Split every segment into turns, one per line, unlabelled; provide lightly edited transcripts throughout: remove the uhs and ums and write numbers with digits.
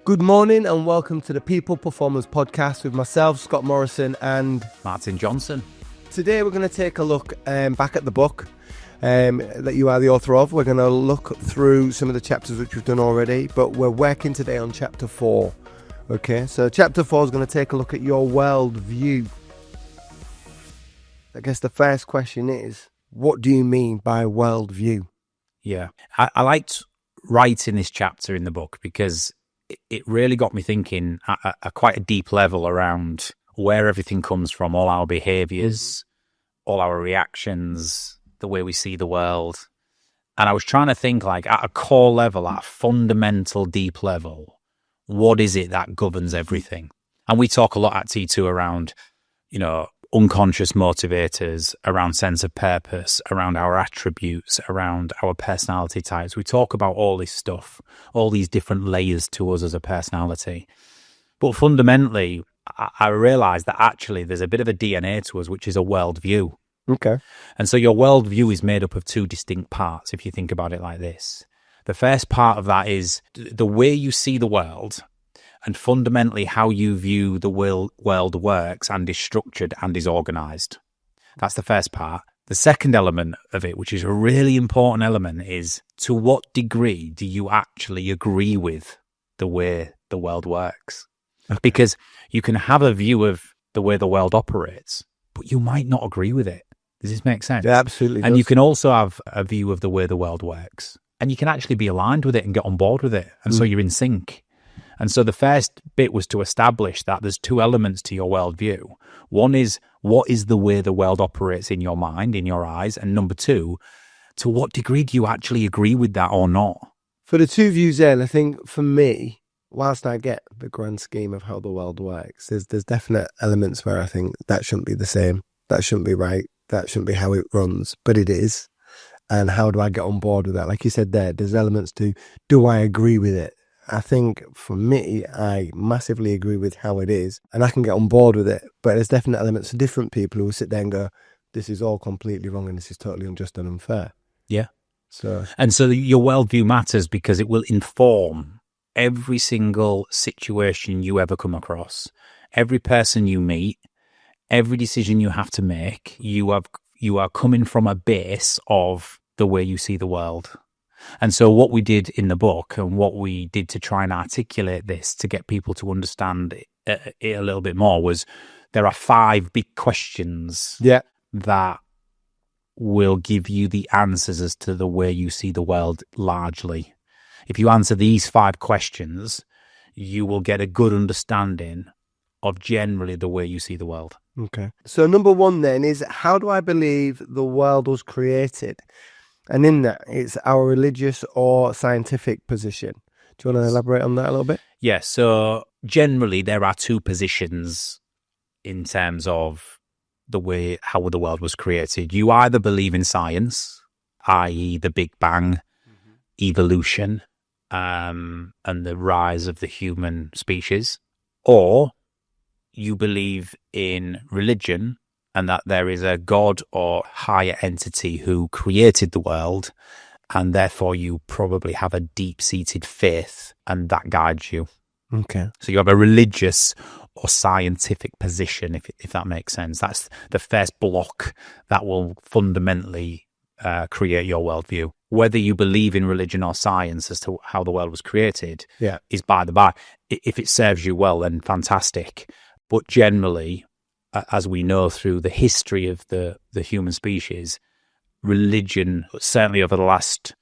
Good morning and welcome to the People Performance Podcast with myself, Scott Morrison, and
Martin Johnson.
Today we're going to take a look back at the book that you are the author of. We're going to look through some of the chapters which we've done already, but we're working today on chapter 4. Okay, so chapter 4 is going to take a look at your worldview. I guess the first question is, what do you mean by worldview?
Yeah, I liked writing this chapter in the book because it really got me thinking at quite a deep level around where everything comes from, all our behaviours, all our reactions, the way we see the world. And I was trying to think, like, at a core level, at a fundamental deep level, what is it that governs everything? And we talk a lot at T2 around, unconscious motivators, around sense of purpose, around our attributes, around our personality types. We talk about all this stuff, all these different layers to us as a personality. But fundamentally, I realized that actually there's a bit of a DNA to us, which is a worldview.
Okay.
And so your worldview is made up of two distinct parts, if you think about it like this. The first part of that is the way you see the world, and fundamentally how you view the world works and is structured and is organized. That's the first part. The second element of it, which is a really important element, is to what degree do you actually agree with the way the world works? Okay. Because you can have a view of the way the world operates, but you might not agree with it. Does this make sense?
Yeah, absolutely.
And you can also have a view of the way the world works, and you can actually be aligned with it and get on board with it. And so you're in sync. And so the first bit was to establish that there's two elements to your worldview. One is, what is the way the world operates in your mind, in your eyes? And number two, to what degree do you actually agree with that or not?
For the two views there, I think for me, whilst I get the grand scheme of how the world works, there's definite elements where I think that shouldn't be the same. That shouldn't be right. That shouldn't be how it runs. But it is. And how do I get on board with that? Like you said there's elements to, do I agree with it? I think for me, I massively agree with how it is and I can get on board with it. But there's definite elements for different people who will sit there and go, this is all completely wrong and this is totally unjust and unfair.
Yeah.
So
your worldview matters because it will inform every single situation you ever come across, every person you meet, every decision you have to make. You are coming from a base of the way you see the world. And so what we did in the book and what we did to try and articulate this to get people to understand it a little bit more was there are 5 big questions that will give you the answers as to the way you see the world largely. If you answer these 5 questions, you will get a good understanding of generally the way you see the world.
Okay. So number 1 then is, how do I believe the world was created? And in that, it's our religious or scientific position. Do you want to elaborate on that a little bit?
Yeah, so generally there are 2 positions in terms of how the world was created. You either believe in science, i.e. the Big Bang, evolution, and the rise of the human species, or you believe in religion, and that there is a God or higher entity who created the world, and therefore you probably have a deep-seated faith, and that guides you.
Okay.
So you have a religious or scientific position, if that makes sense. That's the first block that will fundamentally create your worldview. Whether you believe in religion or science as to how the world was created is by the by. If it serves you well, then fantastic. But generally, as we know through the history of the human species, religion, certainly over the last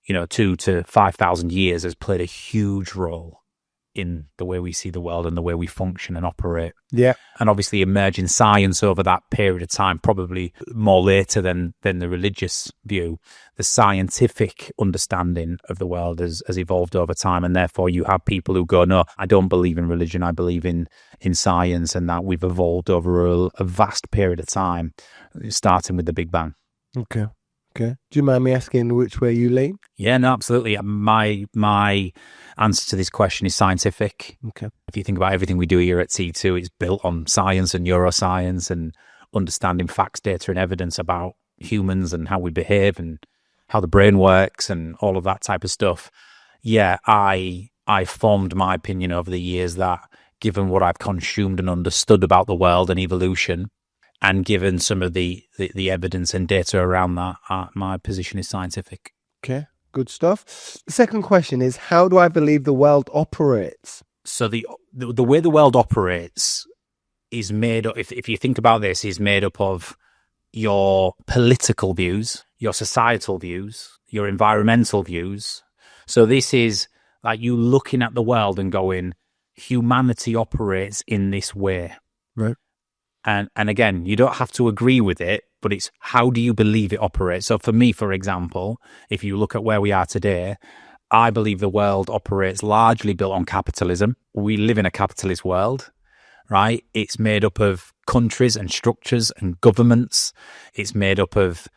2,000 to 5,000 years, has played a huge role in the way we see the world and the way we function and operate.
Yeah.
And obviously emerging science over that period of time, probably more later than the religious view, the scientific understanding of the world has evolved over time. And therefore you have people who go, no, I don't believe in religion, I believe in science, and that we've evolved over a vast period of time, starting with the Big Bang.
Okay. Do you mind me asking which way you lean?
Yeah, no, absolutely. My answer to this question is scientific.
Okay.
If you think about everything we do here at T2, it's built on science and neuroscience and understanding facts, data, and evidence about humans and how we behave and how the brain works and all of that type of stuff. Yeah, I I formed my opinion over the years that, given what I've consumed and understood about the world and evolution, and given some of the evidence and data around that, my position is scientific.
Okay, good stuff. The second question is, how do I believe the world operates?
So the way the world operates is made up, if you think about this, is made up of your political views, your societal views, your environmental views. So this is like you looking at the world and going, humanity operates in this way.
Right.
And again, you don't have to agree with it, but it's how do you believe it operates? So for me, for example, if you look at where we are today, I believe the world operates largely built on capitalism. We live in a capitalist world, right? It's made up of countries and structures and governments. It's made up of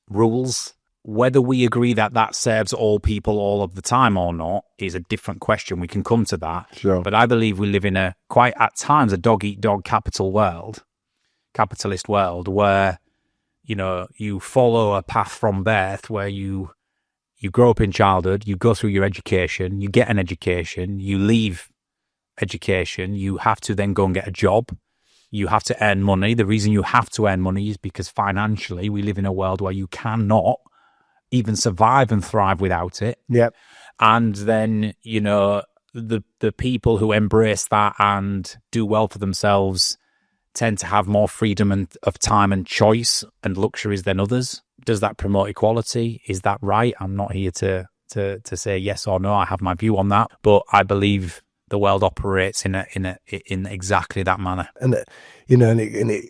rules. Whether we agree that that serves all people all of the time or not is a different question. We can come to that.
Sure.
But I believe we live in a quite, at times, a dog-eat-dog capitalist world where, you know, you follow a path from birth where you grow up in childhood, you go through your education, you get an education, you leave education, you have to then go and get a job. You have to earn money. The reason you have to earn money is because financially we live in a world where you cannot even survive and thrive without it.
Yep.
And then, you know, the people who embrace that and do well for themselves tend to have more freedom of time and choice and luxuries than others. Does that promote equality? Is that right? I'm not here to say yes or no. I have my view on that, but I believe the world operates in exactly that manner.
And it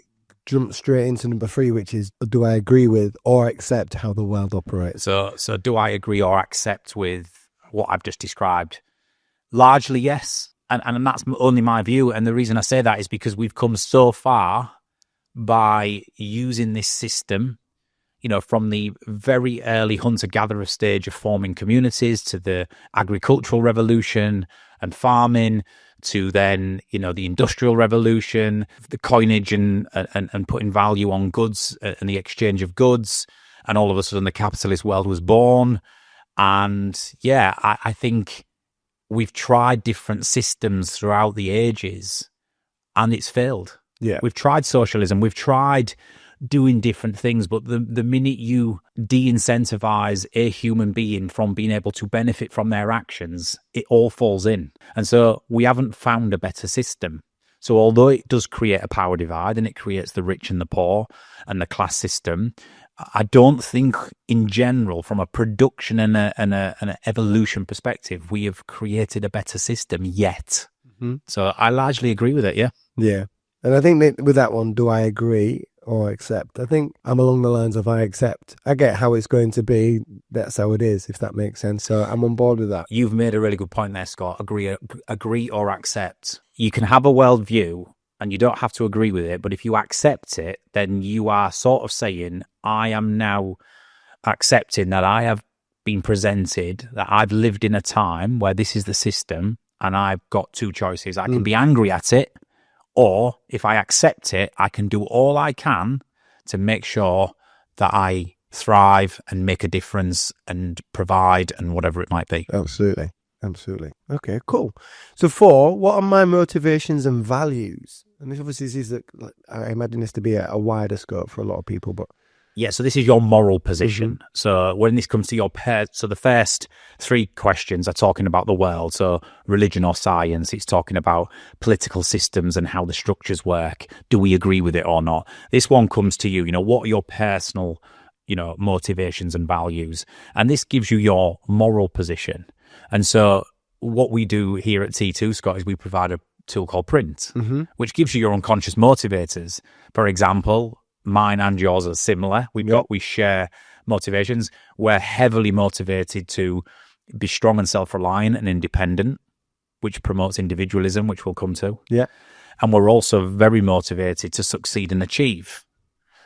jumps straight into number 3, which is, do I agree with or accept how the world operates?
So do I agree or accept with what I've just described? Largely, yes. And that's only my view. And the reason I say that is because we've come so far by using this system, you know, from the very early hunter-gatherer stage of forming communities to the agricultural revolution and farming, to then, you know, the industrial revolution, the coinage and putting value on goods and the exchange of goods. And all of a sudden the capitalist world was born. And yeah, I think we've tried different systems throughout the ages and it's failed.
Yeah.
We've tried socialism. We've tried doing different things, but the minute you de-incentivize a human being from being able to benefit from their actions, it all falls in. And so we haven't found a better system. So although it does create a power divide and it creates the rich and the poor and the class system, I don't think in general, from a production and an evolution perspective, we have created a better system yet. Mm-hmm. So I largely agree with it, yeah.
Yeah. And I think that with that one, do I agree or accept? I think I'm along the lines of I accept. I get how it's going to be. That's how it is, if that makes sense. So I'm on board with that.
You've made a really good point there, Scott. Agree or accept. You can have a worldview and you don't have to agree with it. But if you accept it, then you are sort of saying, I am now accepting that I have been presented, that I've lived in a time where this is the system and I've got two choices. I can be angry at it, or if I accept it, I can do all I can to make sure that I thrive and make a difference and provide and whatever it might be.
Absolutely. Absolutely. Okay, cool. So 4, what are my motivations and values? And this obviously is, I imagine this to be a wider scope for a lot of people, but...
Yeah, so this is your moral position. Mm-hmm. So when this comes to your so the first 3 questions are talking about the world. So religion or science, it's talking about political systems and how the structures work. Do we agree with it or not? This one comes to you, what are your personal, motivations and values? And this gives you your moral position. And so what we do here at T2, Scott, is we provide a tool called Print, mm-hmm. which gives you your unconscious motivators. For example, mine and yours are similar. We share motivations. We're heavily motivated to be strong and self-reliant and independent, which promotes individualism, which we'll come to.
Yeah.
And we're also very motivated to succeed and achieve.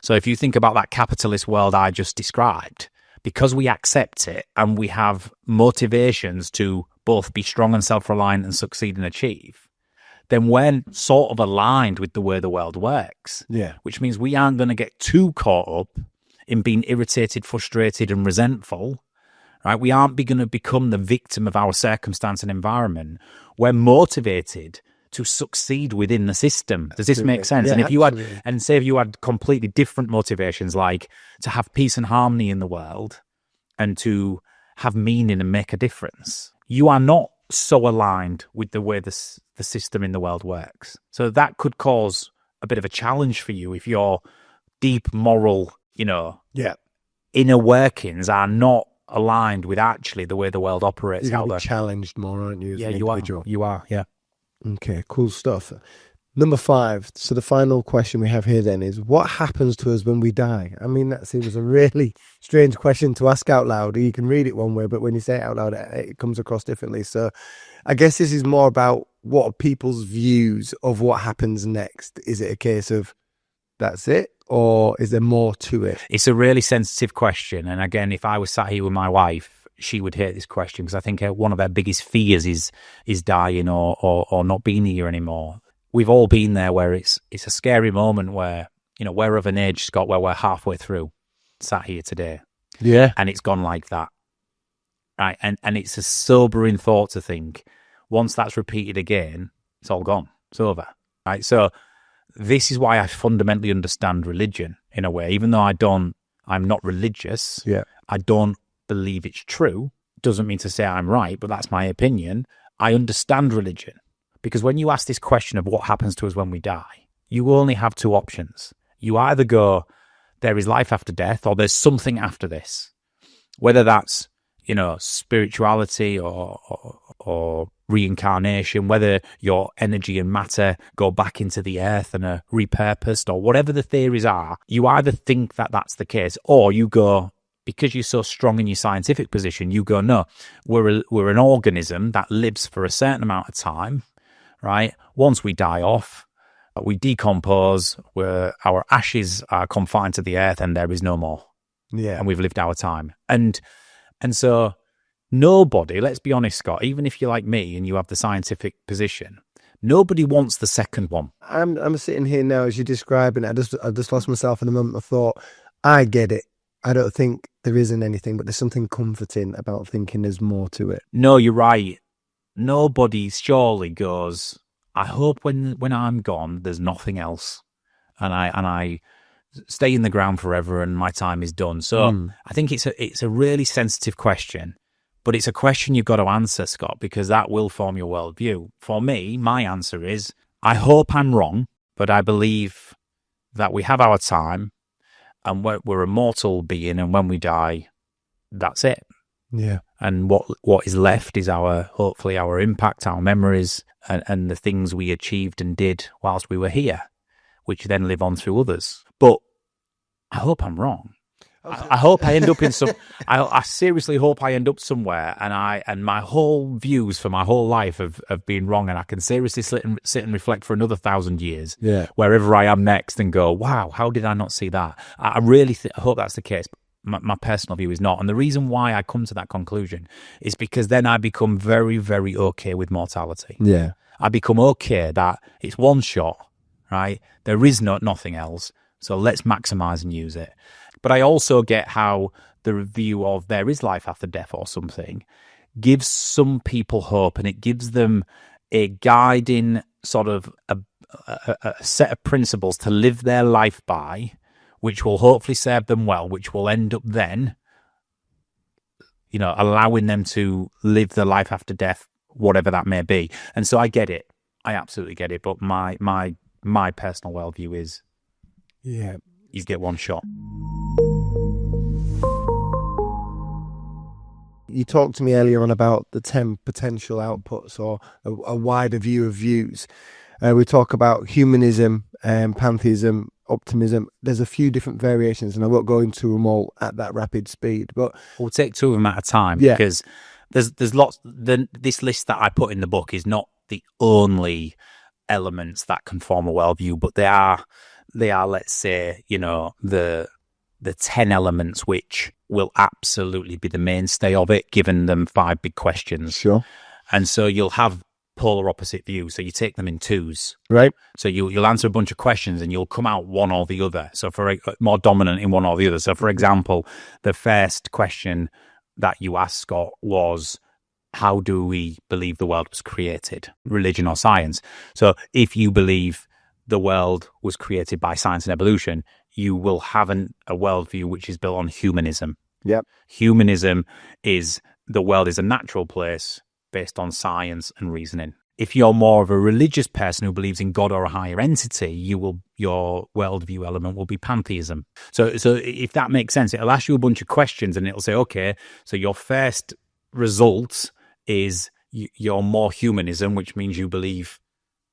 So if you think about that capitalist world I just described, because we accept it and we have motivations to both be strong and self-reliant and succeed and achieve, then we're sort of aligned with the way the world works.
Yeah.
Which means we aren't going to get too caught up in being irritated, frustrated and resentful, right? We aren't going to become the victim of our circumstance and environment. We're motivated to succeed within the system. Does this make sense?
Yeah,
and if you had completely different motivations, like to have peace and harmony in the world and to have meaning and make a difference, you are not so aligned with the way the system in the world works. So that could cause a bit of a challenge for you if your deep moral, inner workings are not aligned with actually the way the world operates.
You're going to be challenged more, aren't you?
Yeah, you are. Yeah.
Okay, cool stuff. Number 5. So the final question we have here then is, what happens to us when we die? I mean, that seems a really strange question to ask out loud. You can read it one way, but when you say it out loud, it comes across differently. So I guess this is more about what are people's views of what happens next. Is it a case of that's it? Or is there more to it?
It's a really sensitive question. And again, if I was sat here with my wife, she would hate this question because I think one of her biggest fears is dying or not being here anymore. We've all been there where it's a scary moment where, we're of an age, Scott, where we're halfway through, sat here today.
Yeah.
And it's gone like that. Right. And it's a sobering thought to think once that's repeated again, it's all gone. It's over. Right. So this is why I fundamentally understand religion in a way, even though I'm not religious.
Yeah.
I don't believe it's true. Doesn't mean to say I'm right, but that's my opinion. I understand religion because when you ask this question of what happens to us when we die, you only have 2 options. You either go, there is life after death, or there's something after this. Whether that's, spirituality or reincarnation, whether your energy and matter go back into the earth and are repurposed, or whatever the theories are, you either think that that's the case, or you go, because you're so strong in your scientific position, you go, no, we're an organism that lives for a certain amount of time, right? Once we die off, we decompose, our ashes are confined to the earth and there is no more.
Yeah.
And we've lived our time. And so nobody, let's be honest, Scott, even if you're like me and you have the scientific position, nobody wants the second one.
I'm sitting here now as you're describing it. I just lost myself in a moment of thought. I get it. I don't think there isn't anything, but there's something comforting about thinking there's more to it.
No, you're right. Nobody surely goes, I hope when I'm gone, there's nothing else. And I stay in the ground forever and my time is done. So I think it's a really sensitive question, but it's a question you've got to answer, Scott, because that will form your worldview. For me, my answer is, I hope I'm wrong, but I believe that we have our time and we're a mortal being, and when we die, that's it.
Yeah.
And what is left is hopefully our impact, our memories, and the things we achieved and did whilst we were here, which then live on through others. But I hope I'm wrong. I hope I end up in some. I seriously hope I end up somewhere, and my whole views for my whole life have been wrong, and I can seriously sit and reflect for another 1,000 years.
Yeah.
Wherever I am next, and go, wow, how did I not see that? I really hope that's the case. My personal view is not, and the reason why I come to that conclusion is because then I become very, very okay with mortality.
Yeah.
I become okay that it's one shot, right? There is nothing else, so let's maximize and use it. But I also get how the review of there is life after death or something gives some people hope, and it gives them a guiding sort of a set of principles to live their life by, which will hopefully serve them well, which will end up then, allowing them to live the life after death, whatever that may be. And so I get it. I absolutely get it. But my personal worldview is,
yeah,
you get one shot.
You talked to me earlier on about the 10 potential outputs, or a wider view of views. We talk about humanism, pantheism, optimism. There's a few different variations, and I won't go into them all at that rapid speed. But
we'll take 2 of them at a time, because there's lots. This list that I put in the book is not the only elements that can form a worldview, but they are. Let's say, the 10 elements which will absolutely be the mainstay of it, given them 5 big questions.
Sure.
And so you'll have polar opposite views. So you take them in 2s.
Right.
So you'll answer a bunch of questions and you'll come out one or the other. So for more dominant in one or the other. So for example, the first question that you asked, Scott, was how do we believe the world was created, religion or science? So if you believe the world was created by science and evolution, you will have a worldview which is built on humanism.
Yep.
Humanism is the world is a natural place based on science and reasoning. If you're more of a religious person who believes in God or a higher entity, your worldview element will be pantheism. So if that makes sense, it'll ask you a bunch of questions and it'll say, okay, so your first result is you're more humanism, which means you believe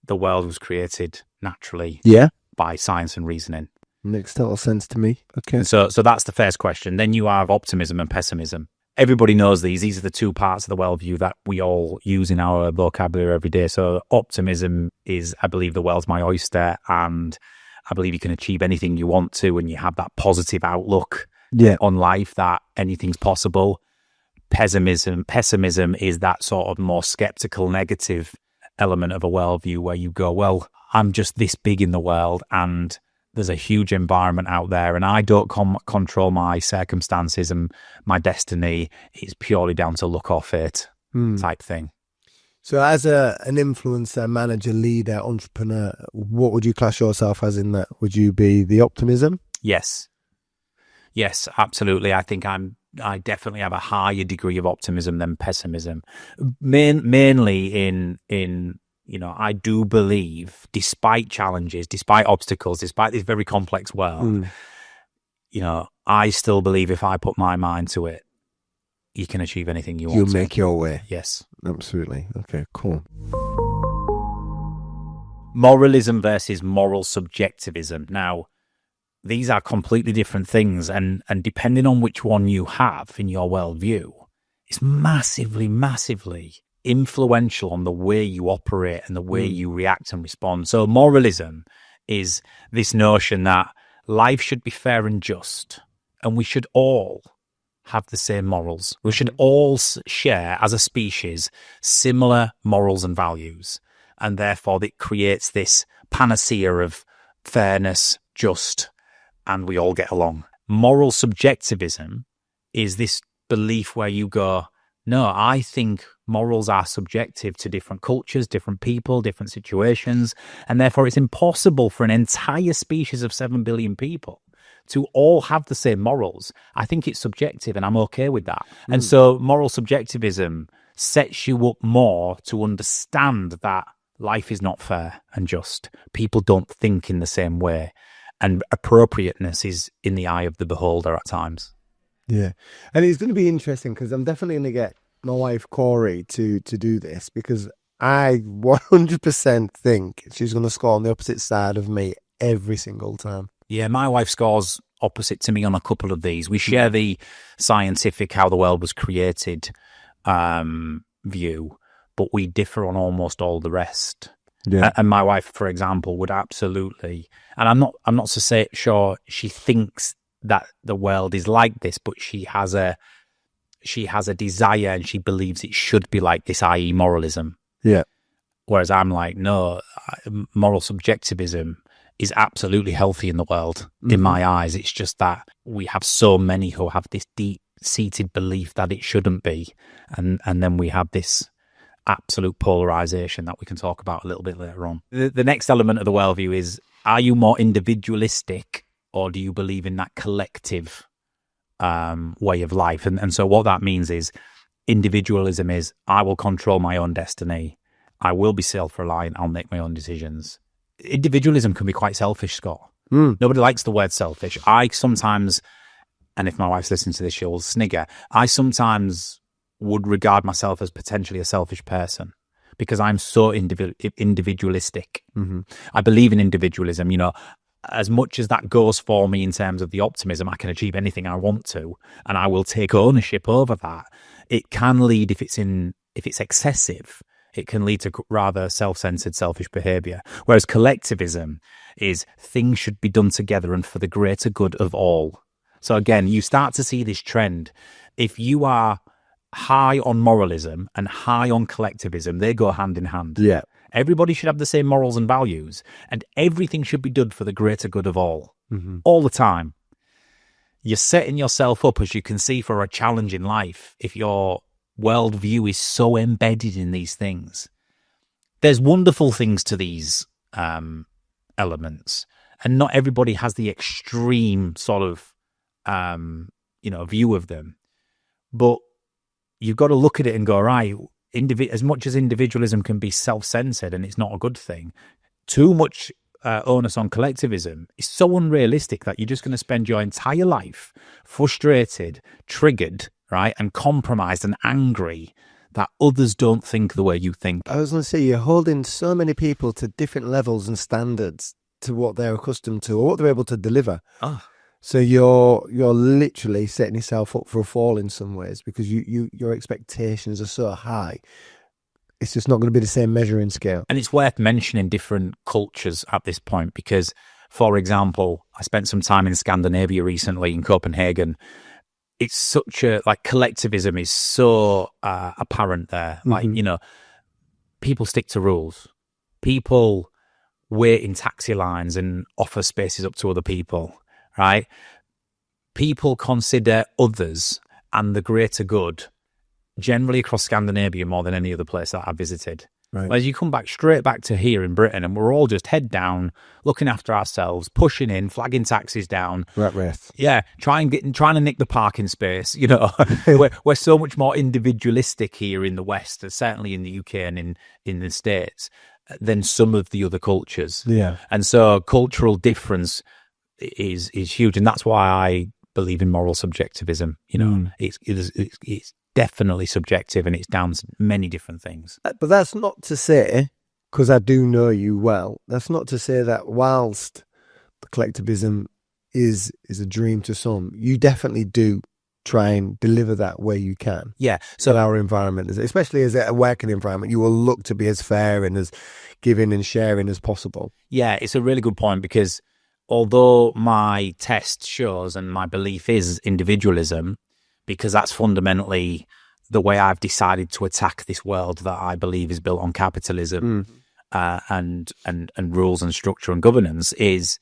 the world was created naturally by science and reasoning.
Makes total sense to me. Okay.
So that's the first question. Then you have optimism and pessimism. Everybody knows these. These are the two parts of the worldview that we all use in our vocabulary every day. So optimism is, I believe the world's my oyster, and I believe you can achieve anything you want to, and you have that positive outlook on life that anything's possible. Pessimism is that sort of more skeptical, negative element of a worldview where you go, well, I'm just this big in the world and there's a huge environment out there and I don't control my circumstances and my destiny. It's purely down to luck or fate type thing.
So as an influencer, manager, leader, entrepreneur, what would you class yourself as in that? Would you be the optimism?
Yes, absolutely. I think I definitely have a higher degree of optimism than pessimism. Mainly in I do believe, despite challenges, despite obstacles, despite this very complex world, I still believe if I put my mind to it, you can achieve anything you want.
You'll make your way.
Yes.
Absolutely. Okay, cool.
Moralism versus moral subjectivism. Now, these are completely different things, and depending on which one you have in your worldview, it's massively, massively influential on the way you operate and the way you react and respond. So moralism is this notion that life should be fair and just, and we should all have the same morals. We should all share, as a species, similar morals and values, and therefore it creates this panacea of fairness, just, and we all get along. Moral subjectivism is this belief where you go, no, I think morals are subjective to different cultures, different people, different situations, and therefore it's impossible for an entire species of 7 billion people to all have the same morals. I think it's subjective, and I'm okay with that. And so moral subjectivism sets you up more to understand that life is not fair and just. People don't think in the same way, and appropriateness is in the eye of the beholder at times.
Yeah. And it's going to be interesting because I'm definitely going to get my wife Corey to do this, because I 100% think she's going to score on the opposite side of me every single time.
Yeah, my wife scores opposite to me on a couple of these. We share the scientific, how the world was created view, but we differ on almost all the rest. Yeah. And my wife, for example, would absolutely, and I'm not so sure she thinks that the world is like this, but she has a desire and she believes it should be like this, i.e. moralism.
Yeah. Whereas
I'm like, no, moral subjectivism is absolutely healthy in the world, in my eyes. It's just that we have so many who have this deep-seated belief that it shouldn't be. And then we have this absolute polarization that we can talk about a little bit later on. The next element of the worldview is, are you more individualistic or do you believe in that collective way of life? And so what that means is individualism is, I will control my own destiny. I will be self-reliant. I'll make my own decisions. Individualism can be quite selfish, Scott. Nobody likes the word selfish. I sometimes, and if my wife's listening to this, she'll snigger, I sometimes would regard myself as potentially a selfish person because I'm so individualistic. I believe in individualism. As much as that goes for me in terms of the optimism, I can achieve anything I want to, and I will take ownership over that. It can lead, if it's excessive, it can lead to rather self-centered, selfish behavior. Whereas collectivism is things should be done together and for the greater good of all. So again, you start to see this trend. If you are high on moralism and high on collectivism, they go hand in hand.
Yeah.
Everybody should have the same morals and values, and everything should be done for the greater good of all, all the time. you're setting yourself up, as you can see, for a challenge in life if your worldview is so embedded in these things. There's wonderful things to these elements, and not everybody has the extreme sort of view of them. But you've got to look at it and go, right, as much as individualism can be self-centered and it's not a good thing, too much onus on collectivism is so unrealistic that you're just going to spend your entire life frustrated, triggered, right, and compromised and angry that others don't think the way you think.
I was going to say, you're holding so many people to different levels and standards to what they're accustomed to or what they're able to deliver. So you're literally setting yourself up for a fall in some ways because your expectations are so high. It's just not going to be the same measuring scale.
And it's worth mentioning different cultures at this point because, for example, I spent some time in Scandinavia recently, in Copenhagen. It's such a, collectivism is so apparent there.
Mm-hmm.
People stick to rules. People wait in taxi lines and offer spaces up to other people, right? People consider others and the greater good generally across Scandinavia more than any other place that I visited.
Right.
Whereas you come straight back to here in Britain and we're all just head down, looking after ourselves, pushing in, flagging taxis down.
Rat race.
Yeah, trying to nick the parking space. We're so much more individualistic here in the West, certainly in the UK and in the States, than some of the other cultures.
Yeah.
And so cultural difference is huge. And that's why I believe in moral subjectivism. It's definitely subjective and it's down to many different things.
But that's not to say, because I do know you well, that's not to say that whilst the collectivism is a dream to some, you definitely do try and deliver that where you can.
Yeah.
So our environment, especially as a working environment, you will look to be as fair and as giving and sharing as possible.
Yeah, it's a really good point because although my test shows and my belief is individualism, because that's fundamentally the way I've decided to attack this world that I believe is built on capitalism and rules and structure and governance is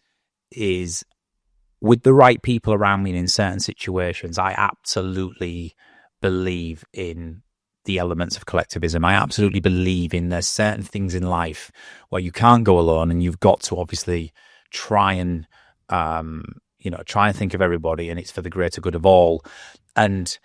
with the right people around me and in certain situations, I absolutely believe in the elements of collectivism. I absolutely believe in there's certain things in life where you can't go alone and you've got to obviously try and think of everybody and it's for the greater good of all. And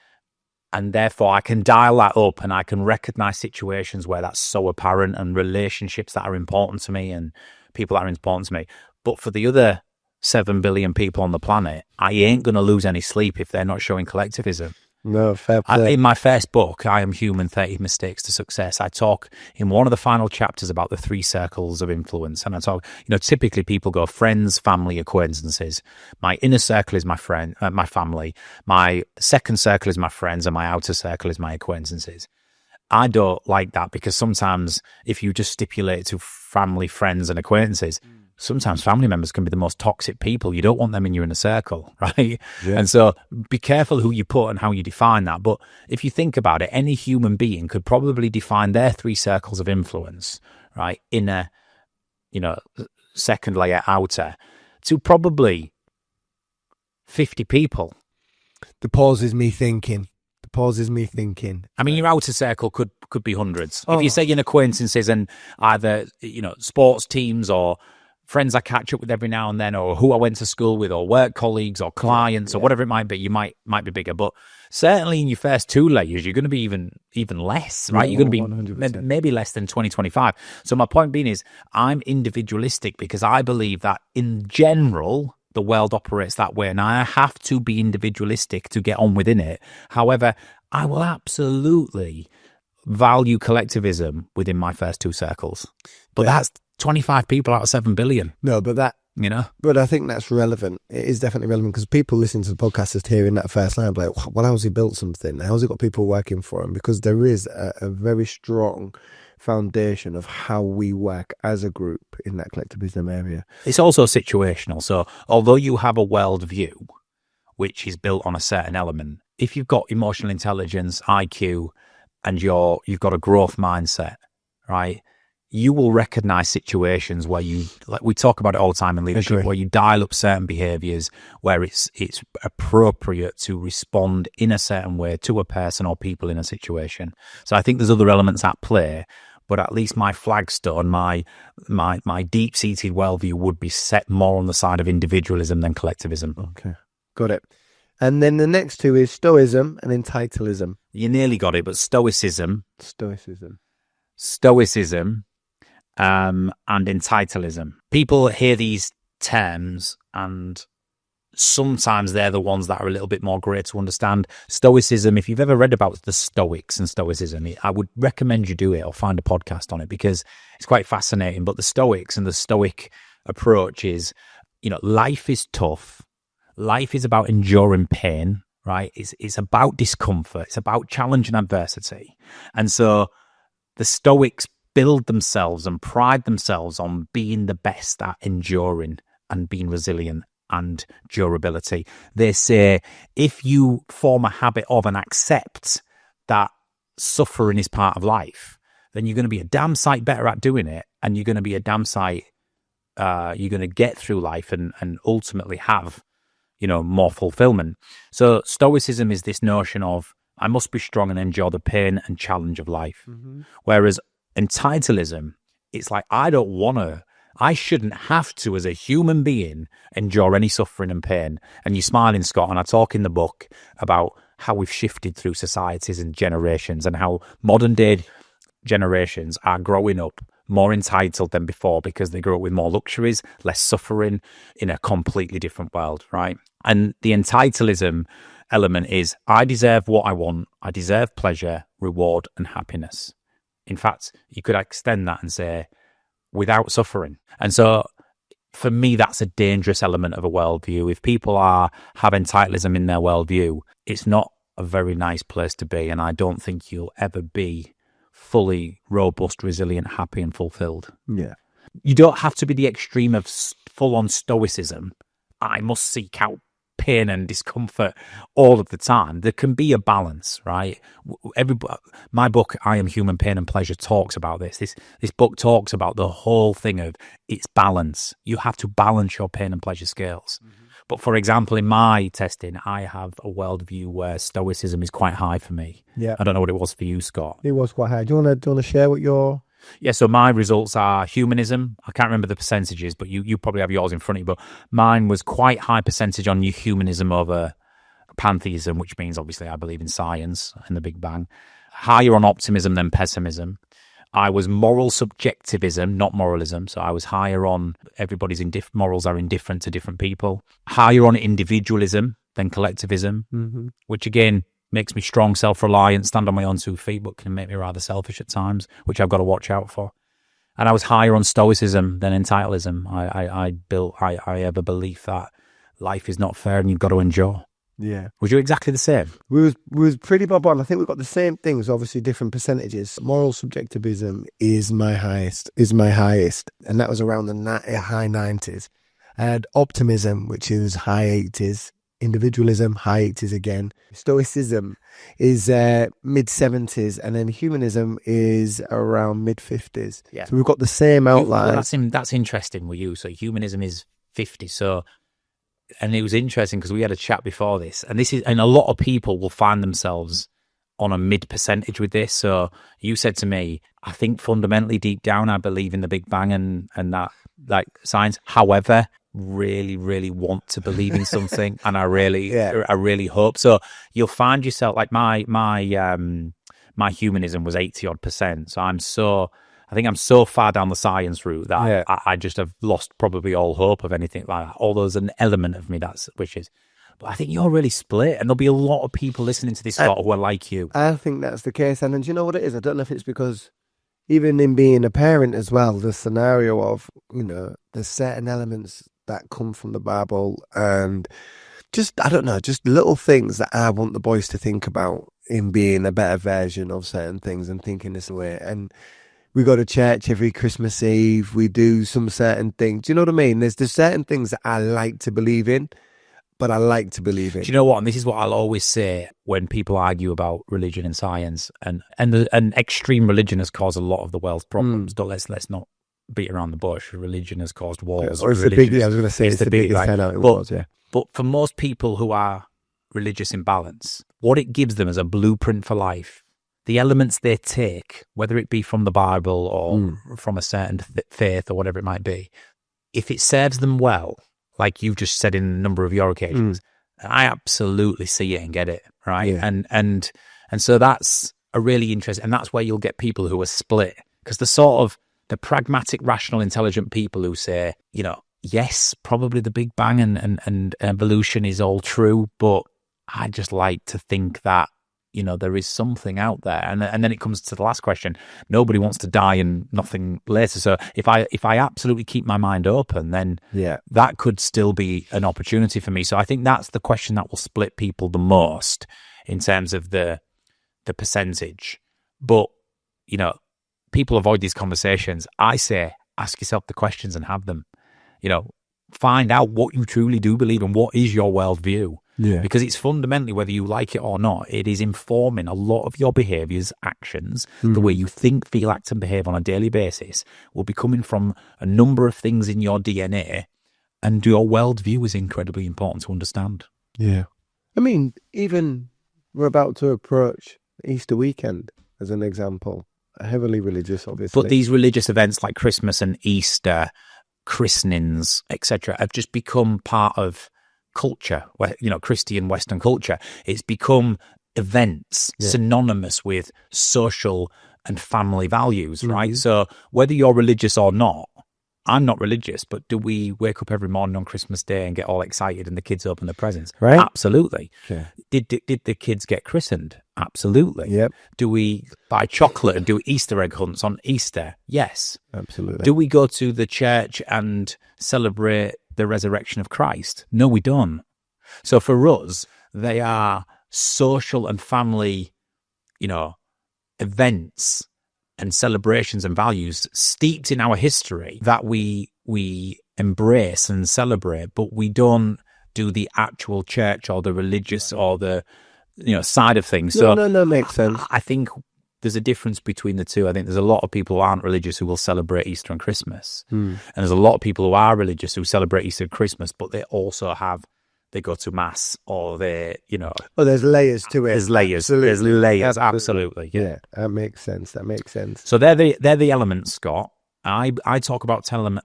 therefore I can dial that up and I can recognize situations where that's so apparent and relationships that are important to me and people that are important to me. But for the other 7 billion people on the planet, I ain't going to lose any sleep if they're not showing collectivism.
No, fair play.
In my first book, I Am Human, 30 Mistakes to Success, I talk in one of the final chapters about the 3 circles of influence. And I talk, typically people go friends, family, acquaintances. My inner circle is my family. My second circle is my friends and my outer circle is my acquaintances. I don't like that because sometimes if you just stipulate to family, friends and acquaintances, sometimes family members can be the most toxic people. You don't want them in your inner circle, right? Yeah. And so be careful who you put and how you define that. But if you think about it, any human being could probably define their 3 circles of influence, right? Inner, second layer, outer, to probably 50 people.
The pause is me thinking. I
mean, your outer circle could be hundreds. If you say in acquaintances and either, sports teams or friends I catch up with every now and then, or who I went to school with, or work colleagues, or clients, or whatever it might be, you might be bigger. But certainly in your first 2 layers, you're going to be even less, right? You're going to be 100%. Maybe less than 20, 25. So my point being is, I'm individualistic because I believe that in general, the world operates that way, and I have to be individualistic to get on within it. However, I will absolutely value collectivism within my first 2 circles. But that's 25 people out of 7 billion.
No, but that, but I think that's relevant. It is definitely relevant because people listening to the podcast is hearing that first line, like, well, how's he built something? How's he got people working for him? Because there is a very strong foundation of how we work as a group in that collectivism area.
It's also situational. So although you have a worldview, which is built on a certain element, if you've got emotional intelligence, IQ, and you've got a growth mindset, right? you will recognize situations where you, like we talk about it all the time in leadership, where you dial up certain behaviors where it's appropriate to respond in a certain way to a person or people in a situation. So I think there's other elements at play, but at least my flagstone, my deep-seated worldview would be set more on the side of individualism than collectivism.
Okay, got it. And then the next two is Stoicism and Entitleism.
You nearly got it, but Stoicism, and Entitleism. People hear these terms and sometimes they're the ones that are a little bit more great to understand. Stoicism, if you've ever read about the Stoics and Stoicism, I would recommend you do it or find a podcast on it because it's quite fascinating. But the Stoics and the Stoic approach is, life is tough. Life is about enduring pain, right? It's about discomfort. It's about challenge and adversity. And so the Stoics build themselves and pride themselves on being the best at enduring and being resilient and durability. They say if you form a habit of and accept that suffering is part of life, then you're going to be a damn sight better at doing it, and you're going to be a damn sight, you're going to get through life and ultimately have, more fulfillment. So Stoicism is this notion of I must be strong and endure the pain and challenge of life. Mm-hmm. Whereas Entitleism, it's like I shouldn't have to, as a human being, endure any suffering and pain. And you're smiling, Scott, and I talk in the book about how we've shifted through societies and generations and how modern day generations are growing up more entitled than before because they grew up with more luxuries, less suffering in a completely different world, right? And the Entitleism element is I deserve what I want. I deserve pleasure, reward, and happiness. In fact, you could extend that and say, without suffering. And so for me, that's a dangerous element of a worldview. If people have entitlism in their worldview, it's not a very nice place to be. And I don't think you'll ever be fully robust, resilient, happy, and fulfilled.
Yeah.
You don't have to be the extreme of full-on stoicism. I must seek out pain and discomfort all of the time. There can be a balance, right? My book, I Am Human, Pain and Pleasure, talks about this. This book talks about the whole thing of its balance. You have to balance your pain and pleasure scales. Mm-hmm. But for example, in my testing, I have a worldview where stoicism is quite high for me.
Yeah.
I don't know what it was for you, Scott.
It was quite high. Do you want to share what your...
Yeah, so my results are humanism. I can't remember the percentages, but you probably have yours in front of you. But mine was quite high percentage on humanism over pantheism, which means obviously I believe in science and the Big Bang. Higher on optimism than pessimism. I was moral subjectivism, not moralism. So I was higher on everybody's morals are indifferent to different people. Higher on individualism than collectivism, mm-hmm. which again makes me strong, self-reliant, stand on my own 2 feet, but can make me rather selfish at times, which I've got to watch out for. And I was higher on stoicism than entitlism. I have a belief that life is not fair and you've got to endure.
Yeah.
Was you exactly the same?
We was pretty bob on. I think we've got the same things, obviously different percentages. Moral subjectivism is my highest, and that was around the high 90s. I had optimism, which is high 80s. Individualism, high 80s again. Stoicism is mid 70s, and then humanism is around mid 50s.
Yeah.
So we've got the same outline.
Well, that's interesting with you. So humanism is 50. So, and it was interesting because we had a chat before this, and a lot of people will find themselves on a mid percentage with this. So you said to me, I think fundamentally deep down, I believe in the Big Bang and that like science. However, really, really want to believe in something, and I really hope so. You'll find yourself like my humanism was 80% So I think I'm so far down the science route that I just have lost probably all hope of anything like that. Although there's an element of me that's wishes. But I think you're really split, and there'll be a lot of people listening to this who are like you.
I think that's the case, and do you know what it is? I don't know if it's because even in being a parent as well, the scenario of, there's certain elements that come from the Bible, and just, I don't know, just little things that I want the boys to think about in being a better version of certain things and thinking this way. And we go to church every Christmas Eve, we do some certain things. Do you know what I mean? There's certain things that I like to believe in, but I like to believe it.
Do you know what? And this is what I'll always say when people argue about religion and science, and extreme religion has caused a lot of the world's problems. Let's not beat around the bush. Religion has caused wars.
Or it's the big. I was going to say it's the biggest turnout in the world. Yeah.
But for most people who are religious in balance, what it gives them is a blueprint for life. The elements they take, whether it be from the Bible or from a certain faith or whatever it might be, if it serves them well, like you've just said in a number of your occasions, I absolutely see it and get it, right?
Yeah.
And so that's a really interesting, and that's where you'll get people who are split, because the pragmatic, rational, intelligent people who say, yes, probably the Big Bang and evolution is all true, but I just like to think that there is something out there. And then it comes to the last question. Nobody wants to die and nothing later. So if I absolutely keep my mind open, then that could still be an opportunity for me. So I think that's the question that will split people the most in terms of the percentage. But, people avoid these conversations. I say, ask yourself the questions and have them. Find out what you truly do believe and what is your worldview. Yeah. Because it's fundamentally, whether you like it or not, it is informing a lot of your behaviours, actions, the way you think, feel, act and behave on a daily basis will be coming from a number of things in your DNA, and your worldview is incredibly important to understand.
Yeah. I mean, even we're about to approach Easter weekend as an example, heavily religious, obviously.
But these religious events like Christmas and Easter, christenings, etc., have just become part of culture, Christian Western culture. It's become events synonymous with social and family values, right? So whether you're religious or not, I'm not religious, but do we wake up every morning on Christmas Day and get all excited and the kids open the presents?
Right.
Absolutely.
Okay.
Did the kids get christened? Absolutely.
Yep.
Do we buy chocolate and do Easter egg hunts on Easter? Yes.
Absolutely.
Do we go to the church and celebrate the resurrection of Christ? No, we don't. So for us, they are social and family, events and celebrations and values steeped in our history that we embrace and celebrate, but we don't do the actual church or the religious or the side of things. So
no, makes sense.
I think there's a difference between the two. I think there's a lot of people who aren't religious who will celebrate Easter and Christmas. And there's a lot of people who are religious who celebrate Easter and Christmas, but they also they go to mass or they,
Oh, there's layers to it.
There's layers.
Absolutely.
There's layers. Absolutely.
Yeah, that makes sense.
So they're the elements, Scott. I talk about 10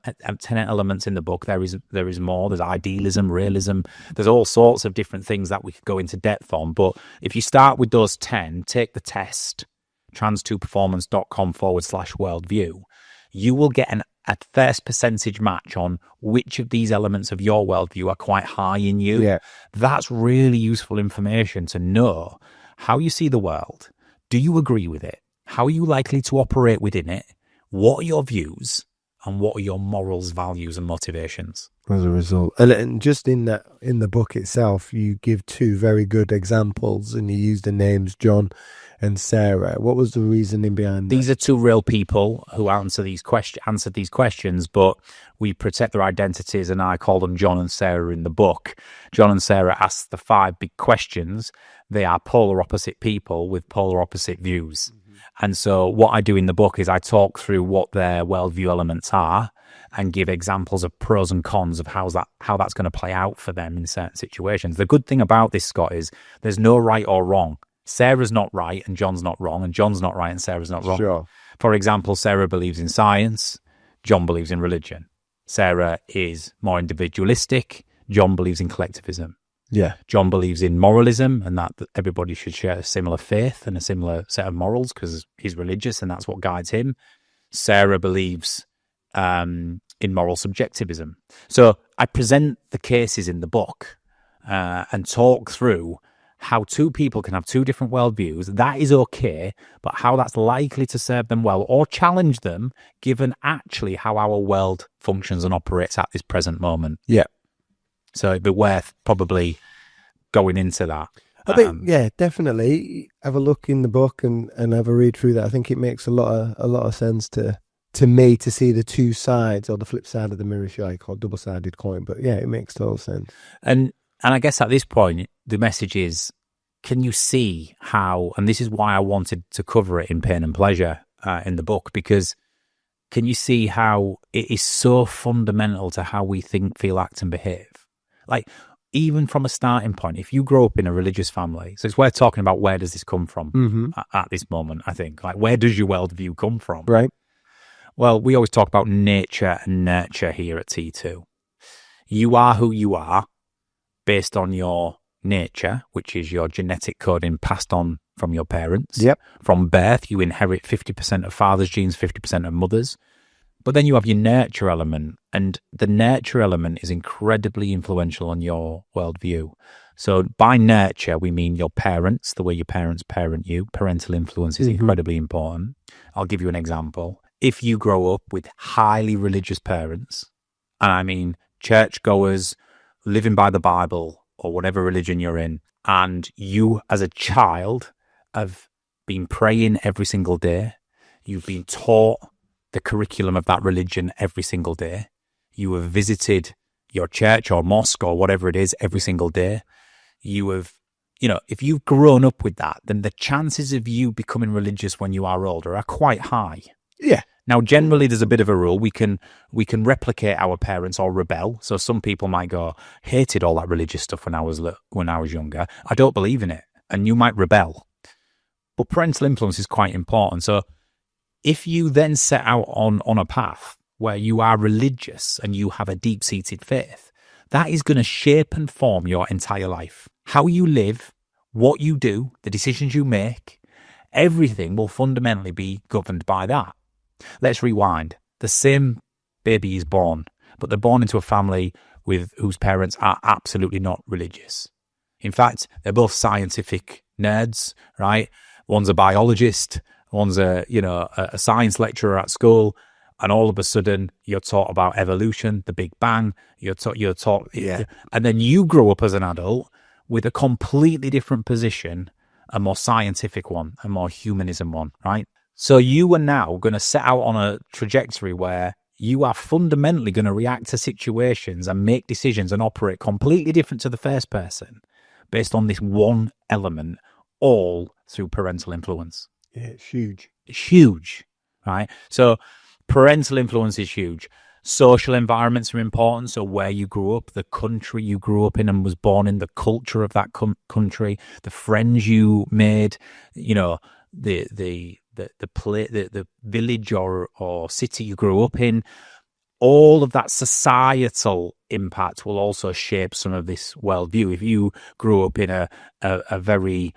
elements in the book. There is more. There's idealism, realism. There's all sorts of different things that we could go into depth on. But if you start with those 10, take the test, trans2performance.com/worldview, you will get a first percentage match on which of these elements of your worldview are quite high in you.
Yeah.
That's really useful information to know how you see the world. Do you agree with it? How are you likely to operate within it? What are your views? And what are your morals, values, and motivations?
As a result. And just in the book itself, you give two very good examples, and you use the names John and Sarah. What was the reasoning behind that?
These are two real people who answered these questions, but we protect their identities, and I call them John and Sarah in the book. John and Sarah ask the 5 big questions. They are polar opposite people with polar opposite views. And so what I do in the book is I talk through what their worldview elements are and give examples of pros and cons of how that's going to play out for them in certain situations. The good thing about this, Scott, is there's no right or wrong. Sarah's not right and John's not wrong, and John's not right and Sarah's not wrong.
Sure.
For example, Sarah believes in science, John believes in religion. Sarah is more individualistic, John believes in collectivism.
Yeah.
John believes in moralism and that everybody should share a similar faith and a similar set of morals because he's religious and that's what guides him. Sarah believes in moral subjectivism. So I present the cases in the book and talk through how two people can have two different worldviews. That is okay, but how that's likely to serve them well or challenge them given actually how our world functions and operates at this present moment.
Yeah.
So it'd be worth probably going into that.
I think, yeah, definitely have a look in the book and have a read through that. I think it makes a lot of sense to me to see the two sides or the flip side of the mirror, if you like, or double-sided coin. But yeah, it makes total sense.
And And I guess at this point, the message is, can you see how, and this is why I wanted to cover it in Pain and Pleasure in the book, because can you see how it is so fundamental to how we think, feel, act and behave? Like, even from a starting point, if you grow up in a religious family, so it's worth talking about where does this come from at this moment, I think. Like, where does your worldview come from?
Right.
Well, we always talk about nature and nurture here at T2. You are who you are based on your nature, which is your genetic coding passed on from your parents.
Yep.
From birth, you inherit 50% of father's genes, 50% of mother's. But then you have your nurture element, and the nurture element is incredibly influential on your worldview. So by nurture, we mean your parents, the way your parents parent you. Parental influence is incredibly important. I'll give you an example. If you grow up with highly religious parents, and I mean churchgoers, living by the Bible or whatever religion you're in, and you as a child have been praying every single day, you've been taught the curriculum of that religion every single day, you have visited your church or mosque or whatever it is every single day, you have, if you've grown up with that, then the chances of you becoming religious when you are older are quite high.
Yeah.
Now, generally, there's a bit of a rule. We can replicate our parents or rebel. So some people might go, hated all that religious stuff when I was younger. I don't believe in it. And you might rebel. But parental influence is quite important. So if you then set out on a path where you are religious and you have a deep-seated faith, that is going to shape and form your entire life. How you live, what you do, the decisions you make, everything will fundamentally be governed by that. Let's rewind. The same baby is born, but they're born into a family whose parents are absolutely not religious. In fact, they're both scientific nerds, right? One's a biologist, one's a science lecturer at school, and all of a sudden you're taught about evolution, the Big Bang. You're taught, and then you grow up as an adult with a completely different position, a more scientific one, a more humanism one, right? So you are now going to set out on a trajectory where you are fundamentally going to react to situations and make decisions and operate completely different to the first person based on this one element, all through parental influence.
Yeah, it's huge.
It's huge, right? So parental influence is huge. Social environments are important. So where you grew up, the country you grew up in and was born in, the culture of that country, the friends you made, the village or city you grew up in, all of that societal impact will also shape some of this worldview. If you grew up in a very,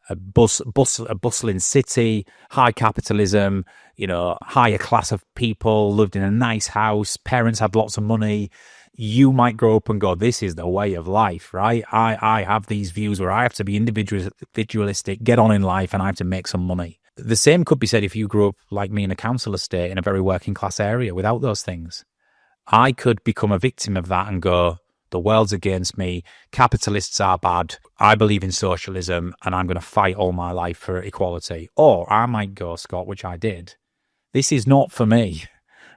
a bustling city, high capitalism, higher class of people, lived in a nice house, parents had lots of money, you might grow up and go, this is the way of life, right? I have these views where I have to be individualistic, get on in life, and I have to make some money. The same could be said if you grew up like me in a council estate in a very working class area without those things. I could become a victim of that and go, the world's against me, capitalists are bad, I believe in socialism, and I'm going to fight all my life for equality. Or I might go, Scott, which I did, this is not for me,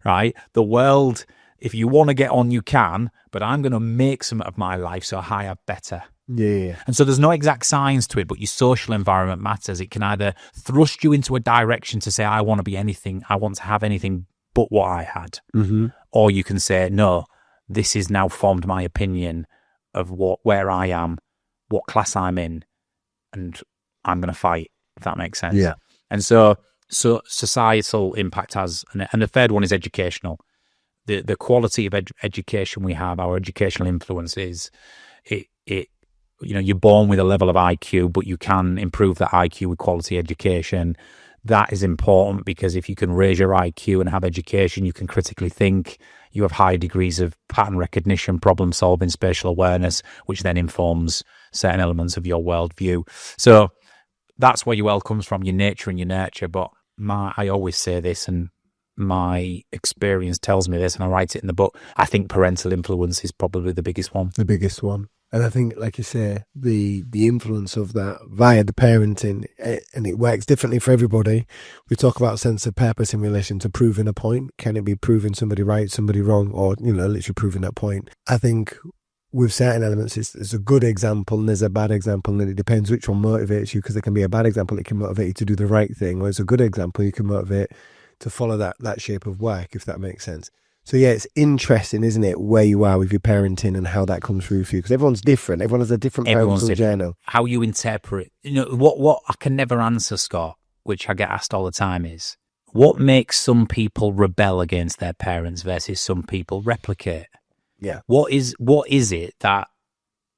right? The world, if you want to get on, you can, but I'm going to make some of my life so I have better.
Yeah.
And so there's no exact science to it, but your social environment matters. It can either thrust you into a direction to say, I want to be anything, I want to have anything but what I had.
Mm-hmm.
Or you can say, no, this has now formed my opinion of where I am, what class I'm in, and I'm going to fight, if that makes sense.
Yeah.
And so societal impact has, and the third one is educational. The quality of education we have, our educational influences, you're born with a level of IQ, but you can improve that IQ with quality education. That is important because if you can raise your IQ and have education, you can critically think. You have high degrees of pattern recognition, problem solving, spatial awareness, which then informs certain elements of your worldview. So that's where your world comes from, your nature and your nurture. But I always say this, and my experience tells me this, and I write it in the book. I think parental influence is probably the biggest one.
The biggest one. And I think, like you say, the influence of that via the parenting, and it works differently for everybody. We talk about sense of purpose in relation to proving a point. Can it be proving somebody right, somebody wrong, or, literally proving that point? I think with certain elements, it's a good example and there's a bad example, and it depends which one motivates you, because there can be a bad example that can motivate you to do the right thing, whereas a good example you can motivate to follow that shape of work, if that makes sense. So yeah, it's interesting, isn't it, where you are with your parenting and how that comes through for you, because everyone's different. Everyone has a different parental journey.
How you interpret, what I can never answer, Scott, which I get asked all the time, is what makes some people rebel against their parents versus some people replicate?
Yeah.
What is it that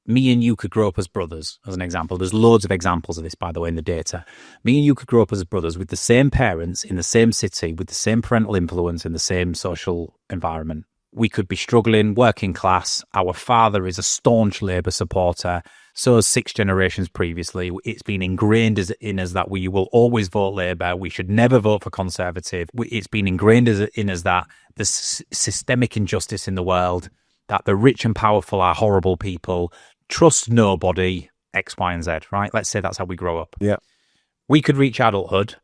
me and you could grow up as brothers, as an example? There's loads of examples of this, by the way, in the data. Me and you could grow up as brothers with the same parents in the same city, with the same parental influence in the same social environment. We could be struggling, working class. Our father is a staunch Labour supporter. So is 6 generations previously. It's been ingrained in us that we will always vote Labour. We should never vote for Conservative. It's been ingrained in us that there's systemic injustice in the world, that the rich and powerful are horrible people. Trust nobody, X, Y, and Z, right? Let's say that's how we grow up.
Yeah.
We could reach adulthood.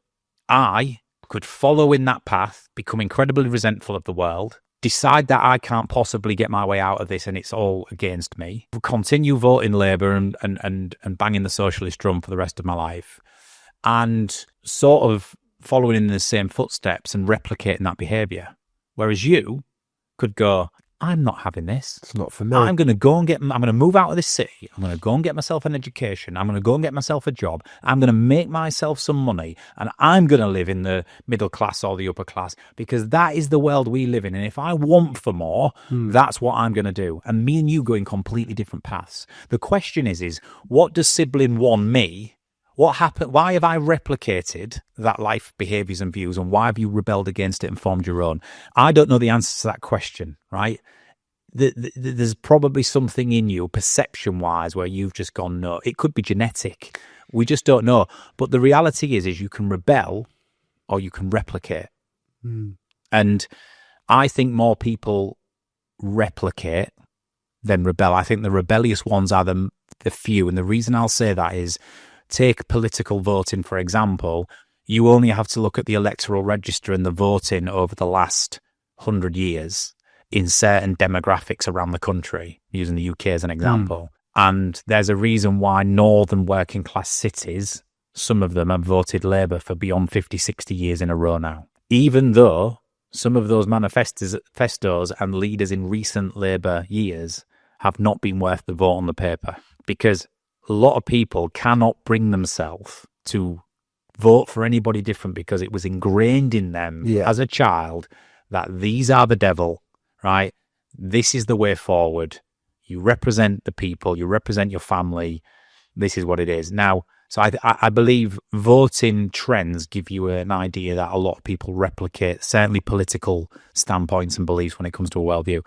I could follow in that path, become incredibly resentful of the world, decide that I can't possibly get my way out of this and it's all against me, continue voting Labour and banging the socialist drum for the rest of my life, and sort of following in the same footsteps and replicating that behaviour. Whereas you could go, I'm not having this.
It's not for me.
I'm going to move out of this city. I'm going to go and get myself an education. I'm going to go and get myself a job. I'm going to make myself some money, and I'm going to live in the middle class or the upper class, because that is the world we live in. And if I want for more, that's what I'm going to do. And me and you go in completely different paths. The question is what does sibling 1 me? What happened? Why have I replicated that life behaviours and views, and why have you rebelled against it and formed your own? I don't know the answer to that question, right? There's probably something in you, perception-wise, where you've just gone, no. It could be genetic. We just don't know. But the reality is you can rebel or you can replicate. And I think more people replicate than rebel. I think the rebellious ones are the few. And the reason I'll say that is, take political voting, for example. You only have to look at the electoral register and the voting over the last 100 years in certain demographics around the country, using the UK as an example. And there's a reason why northern working class cities, some of them have voted Labour for beyond 50, 60 years in a row now. Even though some of those manifestos and leaders in recent Labour years have not been worth the vote on the paper, because a lot of people cannot bring themselves to vote for anybody different because it was ingrained in them as a child that these are the devil, right? This is the way forward. You represent the people, you represent your family. This is what it is. Now, so I believe voting trends give you an idea that a lot of people replicate, certainly political standpoints and beliefs when it comes to a worldview.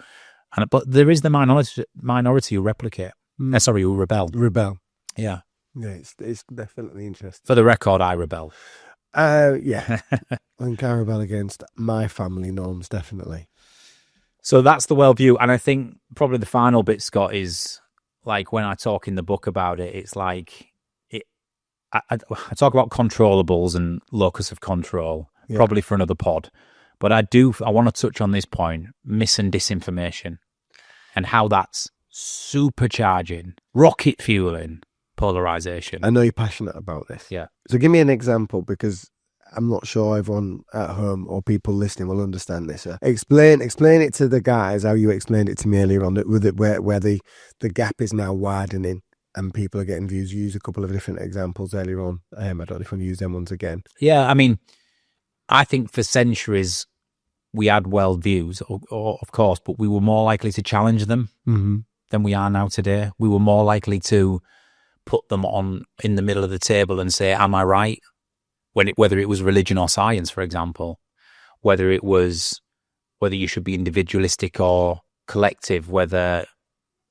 But there is the minority who replicate. Who rebel. Yeah.
Yeah, it's definitely interesting.
For the record, I rebel.
Yeah. I think I rebel against my family norms, definitely.
So that's the worldview. And I think probably the final bit, Scott, is like when I talk in the book about it, it's like I talk about controllables and locus of control, probably for another pod. But I want to touch on this point, mis and disinformation, and how that's supercharging, rocket fueling polarization.
I know you're passionate about this.
Yeah.
So give me an example, because I'm not sure everyone at home or people listening will understand this. Explain it to the guys how you explained it to me earlier on, where the gap is now widening and people are getting views. You used a couple of different examples earlier on. I don't know if I want to use them ones again.
Yeah, I mean, I think for centuries we had worldviews, or of course, but we were more likely to challenge them than we are now today. We were more likely to put them on in the middle of the table and say, am I right? Whether it was religion or science, for example, whether you should be individualistic or collective, whether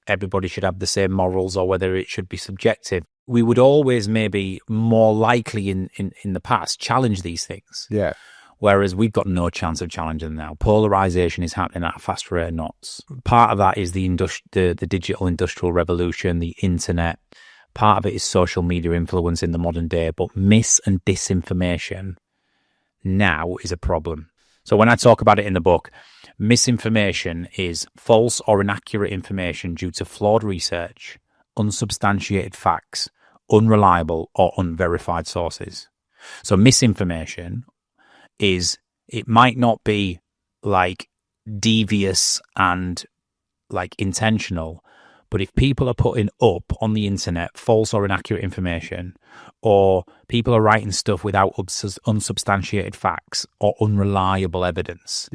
everybody should have the same morals or whether it should be subjective. We would always maybe more likely in the past challenge these things.
Yeah.
Whereas we've got no chance of challenging them now. Polarization is happening at a fast rate of knots. Part of that is the digital industrial revolution, the internet. Part of it is social media influence in the modern day, but mis and disinformation now is a problem. So when I talk about it in the book, misinformation is false or inaccurate information due to flawed research, unsubstantiated facts, unreliable or unverified sources. So misinformation is, it might not be like devious and like intentional, but if people are putting up on the internet false or inaccurate information, or people are writing stuff without unsubstantiated facts or unreliable evidence,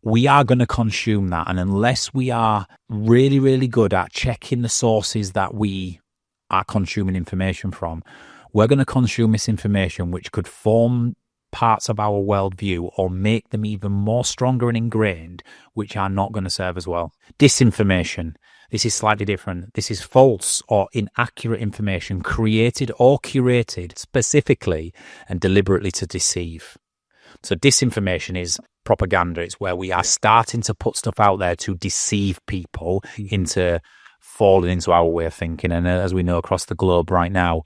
we are going to consume that. And unless we are really, really good at checking the sources that we are consuming information from, we're going to consume misinformation, which could form parts of our worldview or make them even more stronger and ingrained, which are not going to serve as well. Disinformation. This is slightly different. This is false or inaccurate information created or curated specifically and deliberately to deceive. So disinformation is propaganda. It's where we are starting to put stuff out there to deceive people into falling into our way of thinking. And as we know across the globe right now,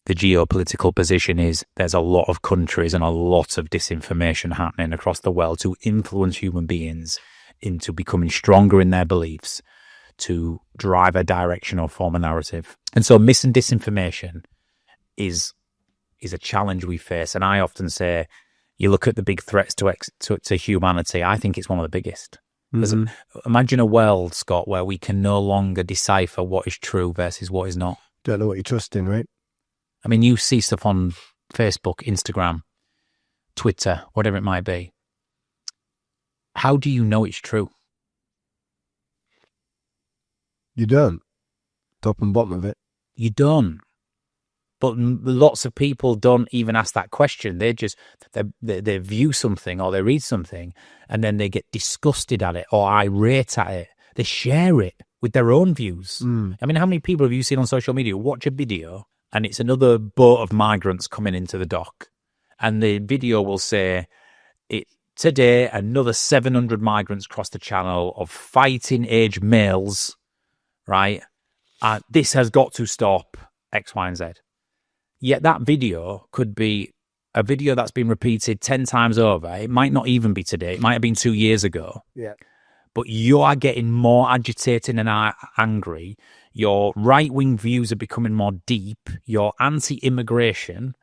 the geopolitical position is there's a lot of countries and a lot of disinformation happening across the world to influence human beings into becoming stronger in their beliefs, to drive a direction or form a narrative. And so mis and disinformation is a challenge we face. And I often say, you look at the big threats to humanity, I think it's one of the biggest. Imagine a world, Scott, where we can no longer decipher what is true versus what is not.
Don't know what you trust in, right?
I mean, you see stuff on Facebook, Instagram, Twitter, whatever it might be. How do you know it's true?
You don't. Top and bottom of it.
You don't. But lots of people don't even ask that question. They just, they view something or they read something and then they get disgusted at it or irate at it. They share it with their own views. I mean, how many people have you seen on social media watch a video and it's another boat of migrants coming into the dock, and the video will say, today another 700 migrants crossed the channel of fighting age males, right? This has got to stop X, Y, and Z. Yet that video could be a video that's been repeated 10 times over. It might not even be today. It might have been 2 years ago.
Yeah.
But you are getting more agitated and angry. Your right-wing views are becoming more deep. Your anti-immigration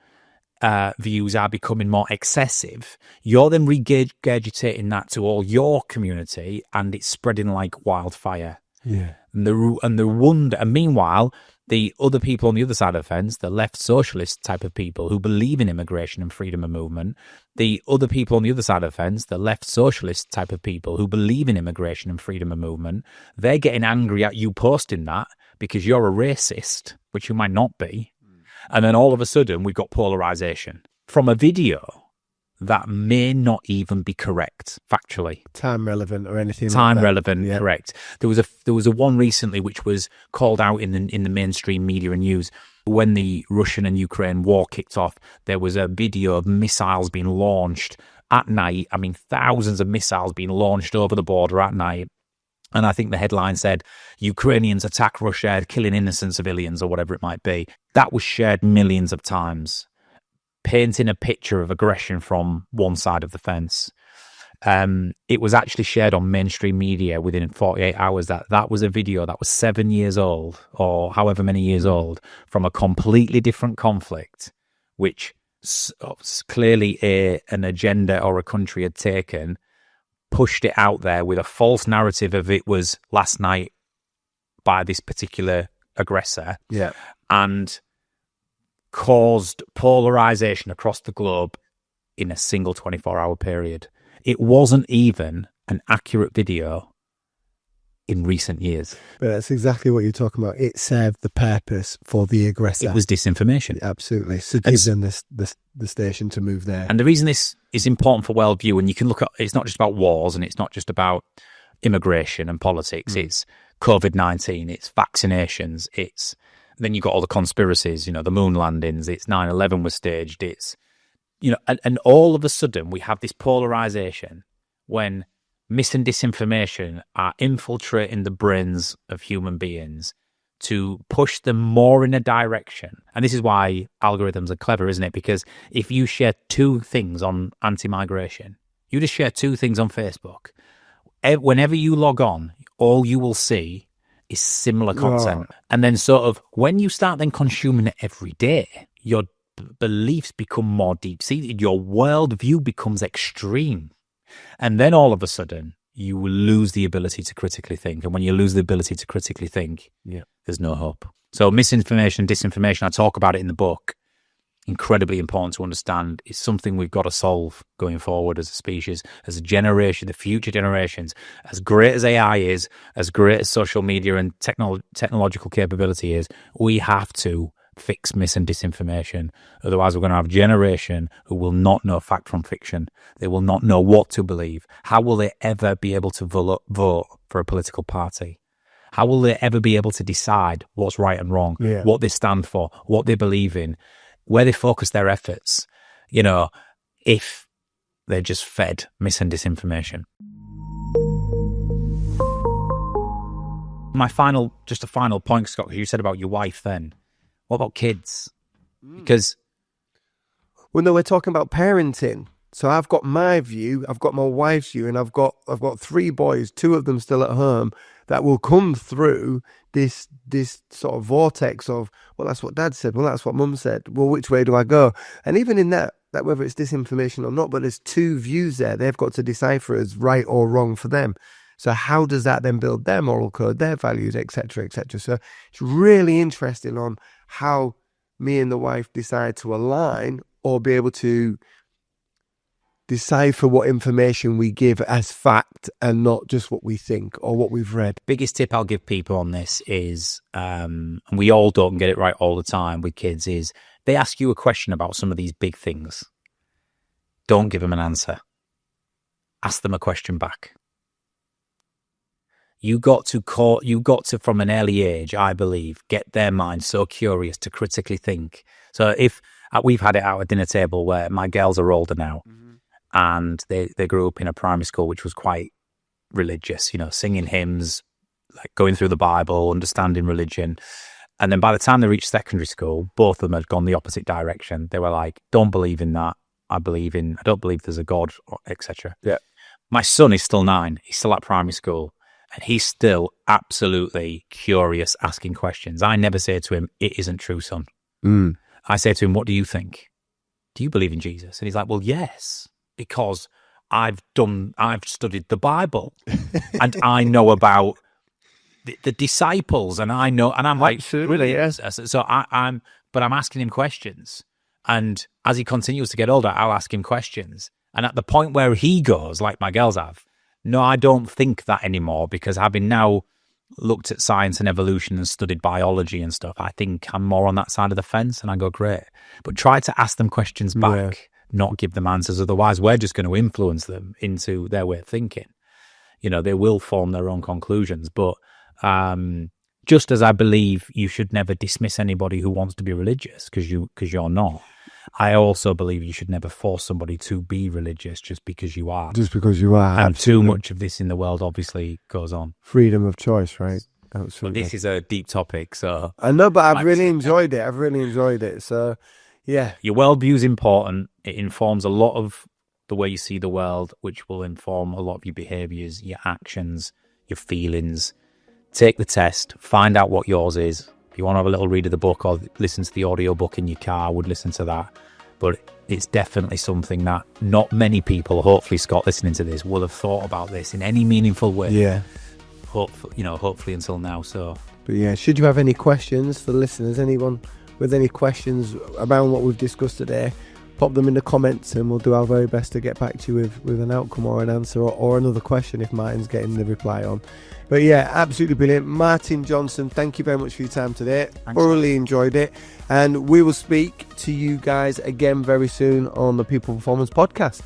views are becoming more excessive. You're then regurgitating that to all your community, and it's spreading like wildfire.
Yeah.
And the wonder, and meanwhile, the other people on the other side of the fence, the left socialist type of people who believe in immigration and freedom of movement, the other people on the other side of the fence, the left socialist type of people who believe in immigration and freedom of movement, they're getting angry at you posting that because you're a racist, which you might not be. And then all of a sudden, we've got polarization from a video that may not even be correct factually,
time relevant or anything.
Time
like that.
relevant,
Yeah.
correct. There was a one recently which was called out in the mainstream media and news when the Russian and Ukraine war kicked off. There was a video of missiles being launched at night. I mean, thousands of missiles being launched over the border at night. And I think the headline said, Ukrainians attack Russia, killing innocent civilians, or whatever it might be. That was shared millions of times, painting a picture of aggression from one side of the fence. It was actually shared on mainstream media within 48 hours that was a video that was 7 years old, or however many years old, from a completely different conflict, which clearly an agenda or a country had taken, pushed it out there with a false narrative of it was last night by this particular aggressor.
Yeah.
And caused polarization across the globe in a single 24-hour period. It wasn't even an accurate video in recent years.
But that's exactly what you're talking about. It served the purpose for the aggressor.
It was disinformation.
Absolutely. So give them the station to move there.
And the reason this is important for worldview, and you can look at, it's not just about wars and it's not just about immigration and politics. It's COVID-19, it's vaccinations, then you got all the conspiracies, the moon landings, it's 9/11 was staged, it's, and all of a sudden we have this polarization when mis and disinformation are infiltrating the brains of human beings to push them more in a direction. And this is why algorithms are clever, isn't it? Because if you share two things on anti-migration, You just share 2 things on Facebook. Whenever you log on, all you will see is similar content.
Oh.
And then sort of when you start then consuming it every day, your beliefs become more deep-seated. Your worldview becomes extreme. And then all of a sudden, you will lose the ability to critically think. And when you lose the ability to critically think, there's no hope. So misinformation, disinformation, I talk about it in the book. Incredibly important to understand. It's something we've got to solve going forward as a species, as a generation, the future generations. As great as AI is, as great as social media and technological capability is, we have to fix mis and disinformation. Otherwise, we're going to have a generation who will not know fact from fiction. They will not know what to believe. How will they ever be able to vote for a political party? How will they ever be able to decide what's right and wrong, what they stand for, what they believe in, where they focus their efforts, if they're just fed mis and disinformation? Just a final point, Scott, because you said about your wife then. What about kids? Because...
Well, no, we're talking about parenting. So I've got my view, I've got my wife's view, and I've got 3 boys, 2 of them still at home, that will come through this sort of vortex of, well, that's what Dad said, well, that's what Mum said, well, which way do I go? And even in that whether it's disinformation or not, but there's 2 views there they've got to decipher as right or wrong for them. So how does that then build their moral code, their values, etc., etc.? So it's really interesting on how me and the wife decide to align or be able to decipher what information we give as fact and not just what we think or what we've read.
Biggest tip I'll give people on this is, and we all don't get it right all the time with kids, is they ask you a question about some of these big things. Don't give them an answer. Ask them a question back. You got to, from an early age, I believe, get their mind so curious to critically think. So if we've had it at a dinner table where my girls are older now, and they grew up in a primary school which was quite religious, singing hymns, like going through the Bible, understanding religion. And then by the time they reached secondary school, both of them had gone the opposite direction. They were like, don't believe in that. I don't believe there's a God, etc.
Yeah. My
son is still 9. He's still at primary school. And he's still absolutely curious, asking questions. I never say to him, it isn't true, son. I say to him, what do you think? Do you believe in Jesus? And he's like, well, yes, because I've studied the Bible and I know about the disciples and I know, and I'm like,
absolutely, yes.
So I'm asking him questions. And as he continues to get older, I'll ask him questions. And at the point where he goes, like my girls have, no, I don't think that anymore, because having now looked at science and evolution and studied biology and stuff, I think I'm more on that side of the fence. And I go, great. But try to ask them questions back, not give them answers. Otherwise, we're just going to influence them into their way of thinking. They will form their own conclusions. But just as I believe you should never dismiss anybody who wants to be religious because you're not, I also believe you should never force somebody to be religious just because you are.
Just because you are.
And absolutely. Too much of this in the world obviously goes on.
Freedom of choice, right? Absolutely.
But this is a deep topic, so...
I know, but I've really enjoyed it. So, yeah.
Your worldview is important. It informs a lot of the way you see the world, which will inform a lot of your behaviours, your actions, your feelings. Take the test. Find out what yours is. If you want to have a little read of the book or listen to the audio book in your car, I would listen to that. But it's definitely something that not many people, hopefully, Scott, listening to this, will have thought about this in any meaningful way.
Yeah.
Hopefully until now. So,
but yeah, should you have any questions for the listeners, anyone with any questions around what we've discussed today, pop them in the comments and we'll do our very best to get back to you with an outcome or an answer or another question if Martin's getting the reply on. But yeah, absolutely brilliant. Martin Johnson, thank you very much for your time today.
Thanks.
Thoroughly enjoyed it. And we will speak to you guys again very soon on the People Performance Podcast.